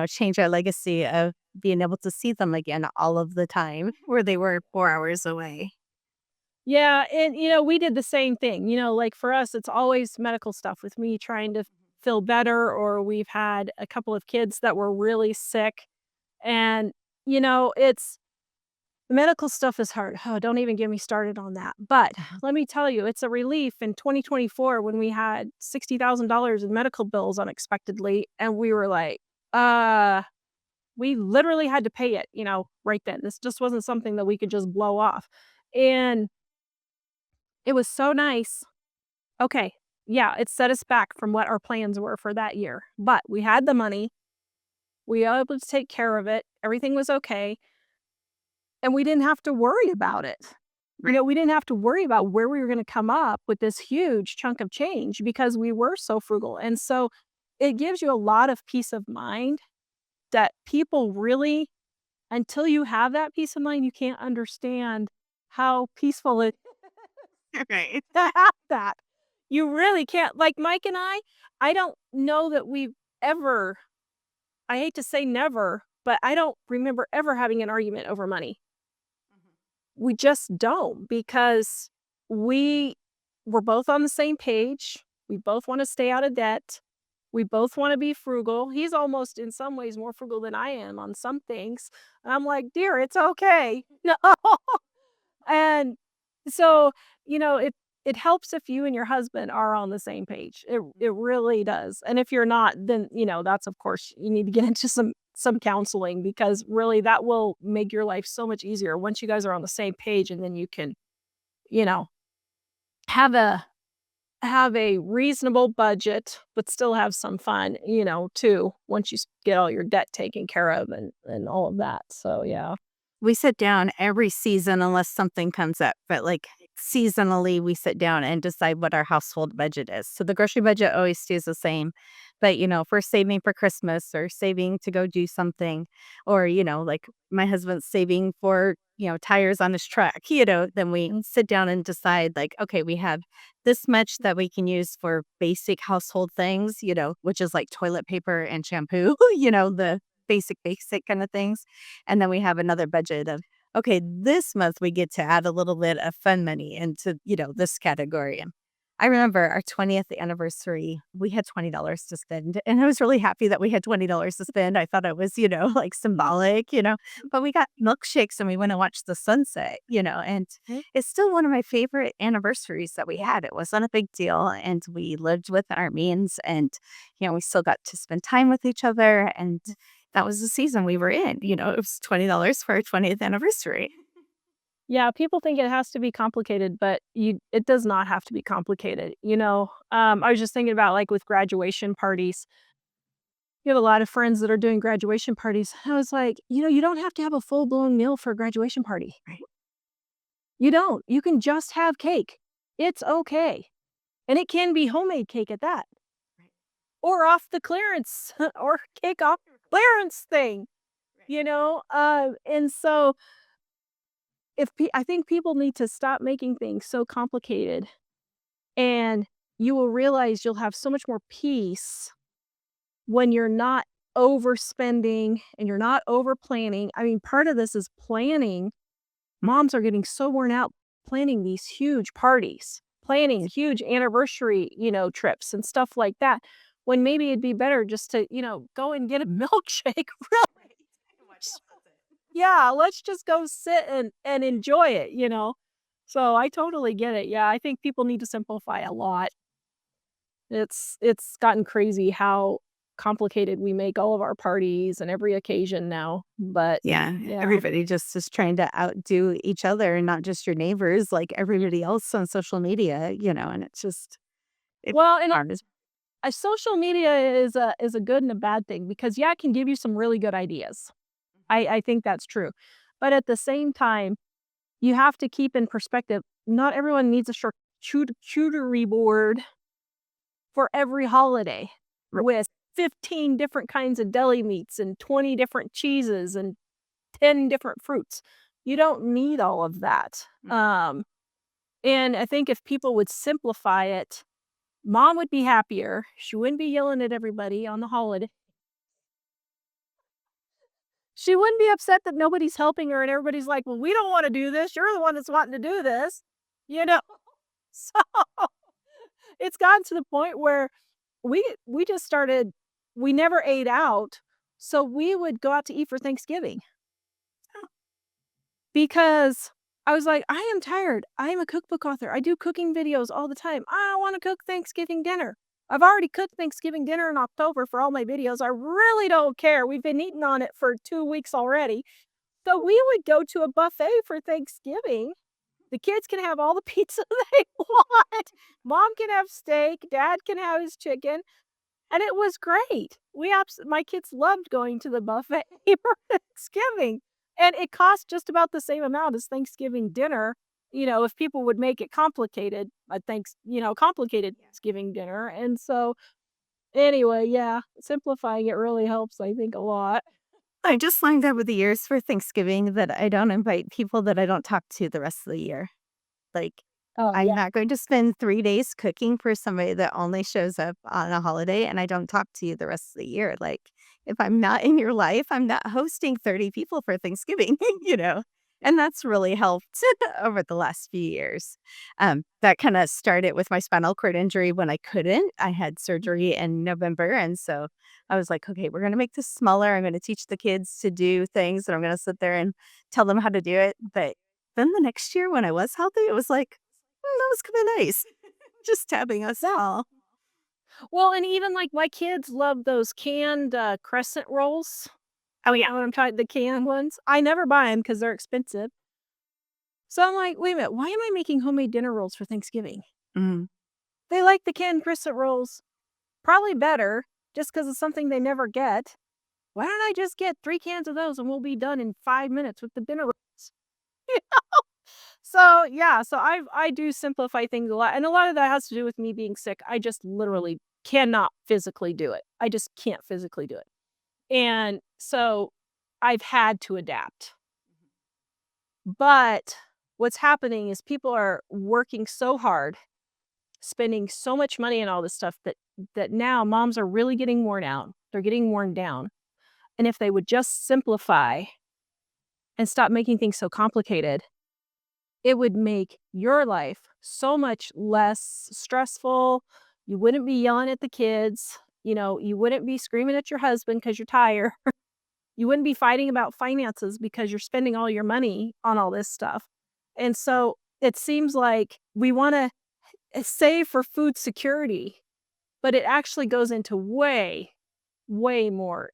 change our legacy of being able to see them again all of the time where they were 4 hours away. Yeah, and, we did the same thing, like, for us, it's always medical stuff with me trying to feel better, or we've had a couple of kids that were really sick, and, it's the medical stuff is hard. Oh, don't even get me started on that. But Mhm. let me tell you, it's a relief in 2024 when we had $60,000 in medical bills unexpectedly, and we were like, uh, we literally had to pay it, right then. This just wasn't something that we could just blow off. And it was so nice. Okay. Yeah, it set us back from what our plans were for that year. But we had the money. We were able to take care of it. Everything was okay. And we didn't have to worry about it. Right. We didn't have to worry about where we were gonna come up with this huge chunk of change because we were so frugal, and so it gives you a lot of peace of mind that people really until you have that peace of mind, you can't understand how peaceful it Right. to have that. You really can't. Like, Mike and I don't know that we've ever I hate to say never, but I don't remember ever having an argument over money. We just don't because we we're both on the same page. We both wanna stay out of debt. We both wanna be frugal. He's almost in some ways more frugal than I am on some things. And I'm like, "Dear, it's okay." No. And so, it helps if you and your husband are on the same page. It really does. And if you're not, then, that's of course you need to get into some counseling because really that will make your life so much easier once you guys are on the same page and then you can, you know, have a reasonable budget but still have some fun, too, once you get all your debt taken care of and all of that. So, yeah. We sit down every season unless something comes up, but, like, seasonally, we sit down and decide what our household budget is. So the grocery budget always stays the same, but, if we're saving for Christmas or saving to go do something or, like, my husband's saving for, tires on his truck, then we sit down and decide, like, okay, we have this much that we can use for basic household things, which is like toilet paper and shampoo, the basic kind of things. And then we have another budget of, okay, this month we get to add a little bit of fun money into, this category. And I remember our 20th anniversary, we had $20 to spend. And I was really happy that we had $20 to spend. I thought it was, like symbolic, but we got milkshakes and we went and watched the sunset, and Mhm. it's still one of my favorite anniversaries that we had. It wasn't a big deal. And we lived within our means and, we still got to spend time with each other. And that was the season we were in, it was $20 for our 20th anniversary. Yeah, people think it has to be complicated, but it does not have to be complicated, I was just thinking about, like, with graduation parties. You have a lot of friends that are doing graduation parties. I was like, you don't have to have a full-blown meal for a graduation party. Right. You don't. You can just have cake. It's okay. And it can be homemade cake at that, Right. or off the clearance or cake off the clearance thing, Right. And so I think people need to stop making things so complicated, and you will realize you'll have so much more peace when you're not overspending and you're not over planning. I mean, part of this is planning. Moms are getting so worn out planning these huge parties, planning huge anniversary, trips and stuff like that. When maybe it'd be better just to, go and get a milkshake. Really? Right. Watch the sunset. Yeah, let's just go sit and enjoy it. So I totally get it. Yeah, I think people need to simplify a lot. It's gotten crazy how complicated we make all of our parties and every occasion now, but Yeah, yeah. everybody just is trying to outdo each other and not just your neighbors, like everybody else on social media, and it's just it Well, and hard as social media is a good and a bad thing because, yeah, it can give you some really good ideas. I think that's true. But at the same time, you have to keep in perspective, not everyone needs a charcuterie board for every holiday r with 15 different kinds of deli meats and 20 different cheeses and 10 different fruits. You don't need all of that. Mm. And I think if people would simplify it, mom would be happier. She wouldn't be yelling at everybody on the holiday. She wouldn't be upset that nobody's helping her and everybody's like, "Well, we don't wanna do this. You're the one that's wanting to do this." You know? So, it's gotten to the point where we just started we never ate out, so we would go out to eat for Thanksgiving because I was like, "I am tired. I am a cookbook author. I do cooking videos all the time. I don't wanna cook Thanksgiving dinner. I've already cooked Thanksgiving dinner in October for all my videos. I really don't care. We've been eating on it for 2 weeks already." So we would go to a buffet for Thanksgiving. The kids can have all the pizza they want. Mom can have steak, dad can have his chicken, and it was great. My kids loved going to the buffet for Thanksgiving, and it cost just about the same amount as Thanksgiving dinner, if people would make it complicated, complicated Yeah. Thanksgiving dinner, and so, anyway, yeah, simplifying it really helps, I think, a lot. I just learned over the years for Thanksgiving that I don't invite people that I don't talk to the rest of the year. Like, Oh, I'm yeah. not going to spend 3 days cooking for somebody that only shows up on a holiday, and I don't talk to you the rest of the year. Like, if I'm not in your life, I'm not hosting 30 people for Thanksgiving, you know? And that's really helped over the last few years. That kinda started with my spinal cord injury when I couldn't. I had surgery in November, and so I was like, "Okay, we're gonna make this smaller. I'm gonna teach the kids to do things, and I'm gonna sit there and tell them how to do it." But then the next year when I was healthy, it was like, that was kinda nice. Just having us Yeah. all. Well, and even, like, my kids love those canned, crescent rolls. Oh, You yeah. know what I'm talking the canned ones? I never buy them because 'cause they're expensive. So I'm like, "Wait a minute, why am I making homemade dinner rolls for Thanksgiving?" Mhm. They like the canned crescent rolls probably better just because it's something they never get. Why don't I just get 3 cans of those and we'll be done in 5 minutes with the dinner rolls? So, yeah, so I do simplify things a lot, and a lot of that has to do with me being sick. I just literally cannot physically do it. I just can't physically do it. And so I've had to adapt. But what's happening is people are working so hard, spending so much money and all this stuff that now moms are really getting worn out. They're getting worn down. And if they would just simplify and stop making things so complicated, it would make your life so much less stressful. You wouldn't be yelling at the kids. You wouldn't be screaming at your husband because you're tired. You wouldn't be fighting about finances because you're spending all your money on all this stuff. And so it seems like we want to save for food security, but it actually goes into way, way more,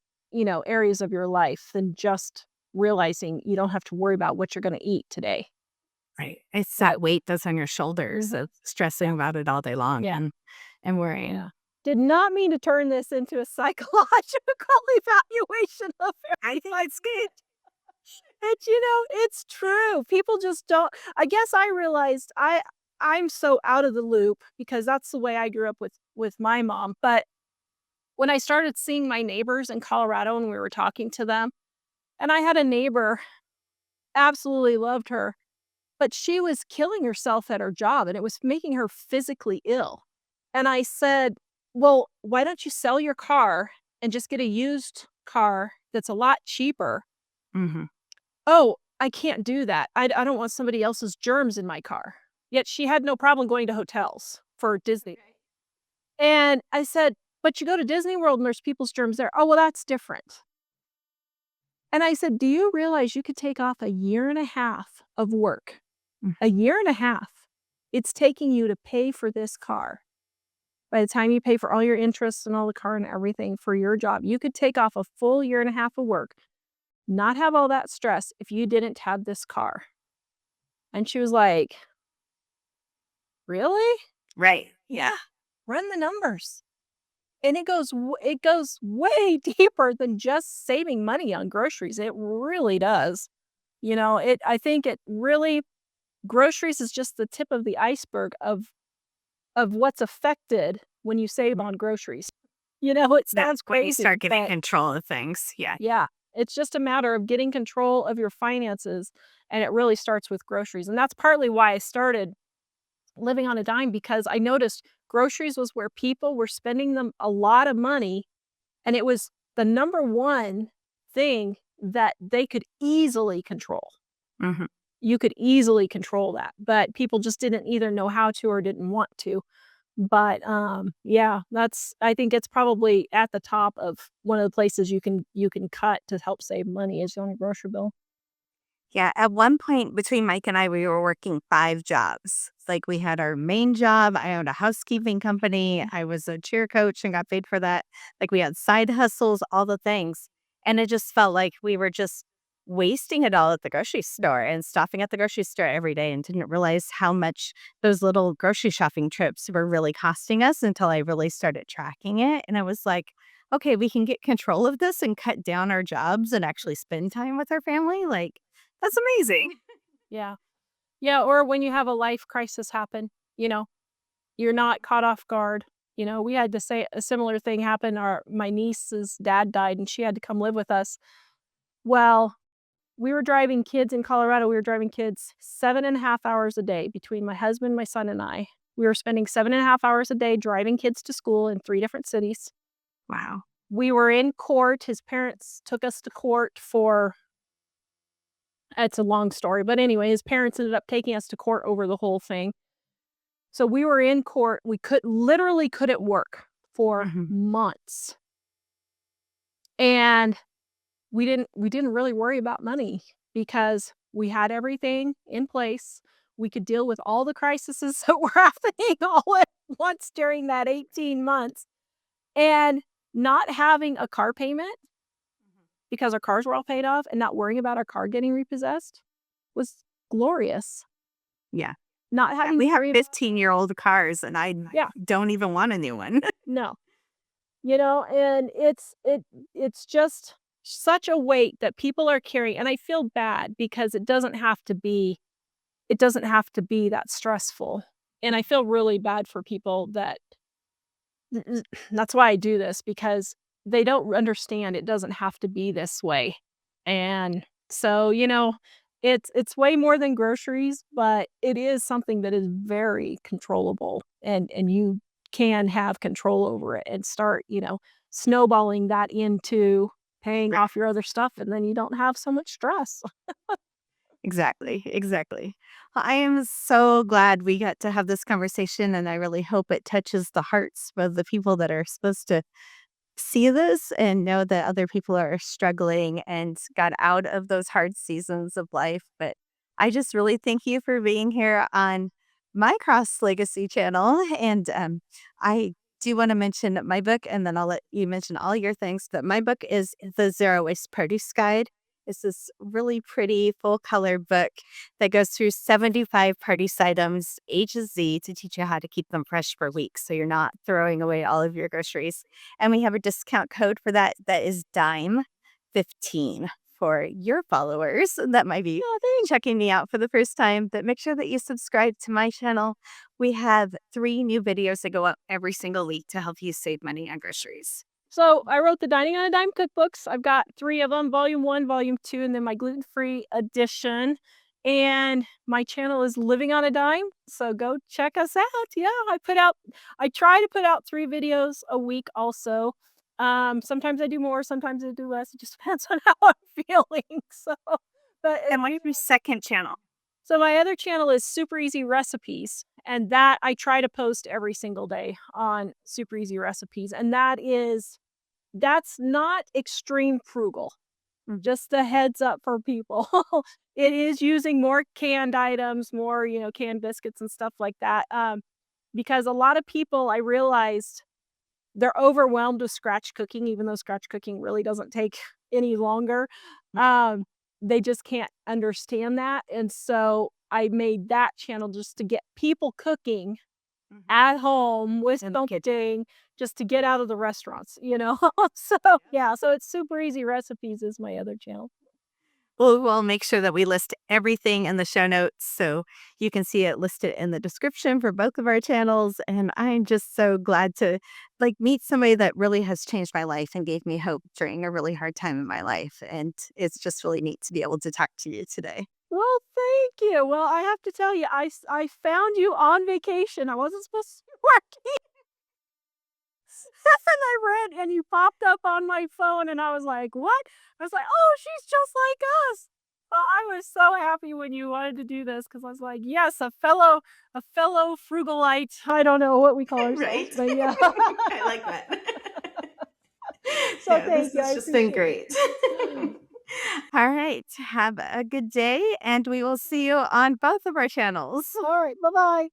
areas of your life than just realizing you don't have to worry about what you're going to eat today. Right. It's that weight that's on your shoulders of stressing about it all day long Yeah. and worrying. Yeah. Did not mean to turn this into a psychological evaluation of I think it's good. it. It's true. People just don't. I guess I realized I'm so out of the loop because that's the way I grew up with my mom. But when I started seeing my neighbors in Colorado and we were talking to them, and I had a neighbor, absolutely loved her, but she was killing herself at her job and it was making her physically ill. And I said, "Well, why don't you sell your car and just get a used car that's a lot cheaper?" Mhm. "Oh, I can't do that. I don't want somebody else's germs in my car." Yet she had no problem going to hotels for Disney. And I said, "But you go to Disney World and there's people's germs there." "Oh, well, that's different." And I said, "Do you realize you could take off a year and a half of work? Mm. A year and a half. It's taking you to pay for this car. By the time you pay for all your interests and all the car and everything for your job, you could take off a full year and a half of work, not have all that stress if you didn't have this car." And she was like, "Really?" Right. Yeah. Run the numbers. And it goes way deeper than just saving money on groceries. It really does. I think it really groceries is just the tip of the iceberg of what's affected when you save on groceries. It That sounds when you crazy, start getting but control of things. Yeah. yeah, it's just a matter of getting control of your finances, and it really starts with groceries. And that's partly why I started living on a dime because I noticed groceries was where people were spending them a lot of money, and it was the number one thing that they could easily control. Mhm. You could easily control that, but people just didn't either know how to or didn't want to. But, yeah, I think it's probably at the top of one of the places you can cut to help save money is on your grocery bill. Yeah, at one point between Mike and I, we were working 5 jobs. Like, we had our main job, I owned a housekeeping company, I was a cheer coach and got paid for that. Like, we had side hustles, all the things, and it just felt like we were just wasting it all at the grocery store and stopping at the grocery store every day and didn't realize how much those little grocery shopping trips were really costing us until I really started tracking it, and I was like, "Okay, we can get control of this and cut down our jobs and actually spend time with our family." Like, that's amazing. Yeah. Yeah, or when you have a life crisis happen, you know, you're not caught off guard. We had to say a similar thing happen. My niece's dad died and she had to come live with us. Well, we were driving kids in Colorado. We were driving kids 7.5 hours a day between my husband, my son, and I. We were spending 7.5 hours a day driving kids to school in 3 different cities. Wow. We were in court. His parents took us to court for it's a long story, but anyway, his parents ended up taking us to court over the whole thing. So we were in court. We literally couldn't work for Mhm. months. And we didn't really worry about money because we had everything in place. We could deal with all the crises that were happening all at once during that 18 months. And not having a car payment because our cars were all paid off and not worrying about our car getting repossessed was glorious. Yeah. Not Yeah, having we to have worry about 15-year-old cars, and I yeah, don't even want a new one. no. And it's just such a weight that people are carrying, and I feel bad because it doesn't have to be that stressful. And I feel really bad for people that that's why I do this because they don't understand it doesn't have to be this way. And so, it's way more than groceries, but it is something that is very controllable and you can have control over it and start, snowballing that into paying Right. off your other stuff and then you don't have so much stress. Exactly, exactly. Well, I am so glad we got to have this conversation, and I really hope it touches the hearts of the people that are supposed to see this and know that other people are struggling and got out of those hard seasons of life. But I just really thank you for being here on my Cross Legacy channel. And I do want to mention my book, and then I'll let you mention all your things. That my book is The Zero Waste Produce Guide. It's this really pretty full color book that goes through 75 produce items, A to Z, to teach you how to keep them fresh for weeks so you're not throwing away all of your groceries. And we have a discount code for that is DIME15 for your followers that might be checking me out for the first time. But make sure that you subscribe to my channel. We have 3 new videos that go up every single week to help you save money on groceries. So I wrote the Dining on a Dime cookbooks. I've got 3 of them, volume 1, volume 2, and then my gluten-free edition. And my channel is Living on a Dime, so go check us out. Yeah, I try to put out 3 videos a week also. Sometimes I do more, sometimes I do less. It just depends on how I'm feeling. But And what is your second channel? so my other channel is Super Easy Recipes, and that I try to post every single day on Super Easy Recipes, and that's not extreme frugal. Just a heads up for people. It is using more canned items, more, canned biscuits and stuff like that. Because a lot of people, I realized, they're overwhelmed with scratch cooking, even though scratch cooking really doesn't take any longer. Um, they just can't understand that. And so I made that channel just to get people cooking at home with something, just to get out of the restaurants, So yeah, so it's Super Easy Recipes is my other channel. Well, we'll make sure that we list everything in the show notes so you can see it listed in the description for both of our channels. And I'm just so glad to meet somebody that really has changed my life and gave me hope during a really hard time in my life. And it's just really neat to be able to talk to you today. Well, thank you. Well, I have to tell you, I found you on vacation. I wasn't supposed to be working. And I read, and you popped up on my phone, and I was like, "What?" I was like, "Oh, she's just like us." Well, I was so happy when you wanted to do this because I was like, "Yes, a fellow frugalite." I don't know what we call ourselves, Right? but yeah. I like that. So Yeah, thank this you. has I just been appreciate great. it. All right. Have a good day. And we will see you on both of our channels. All right. Bye bye.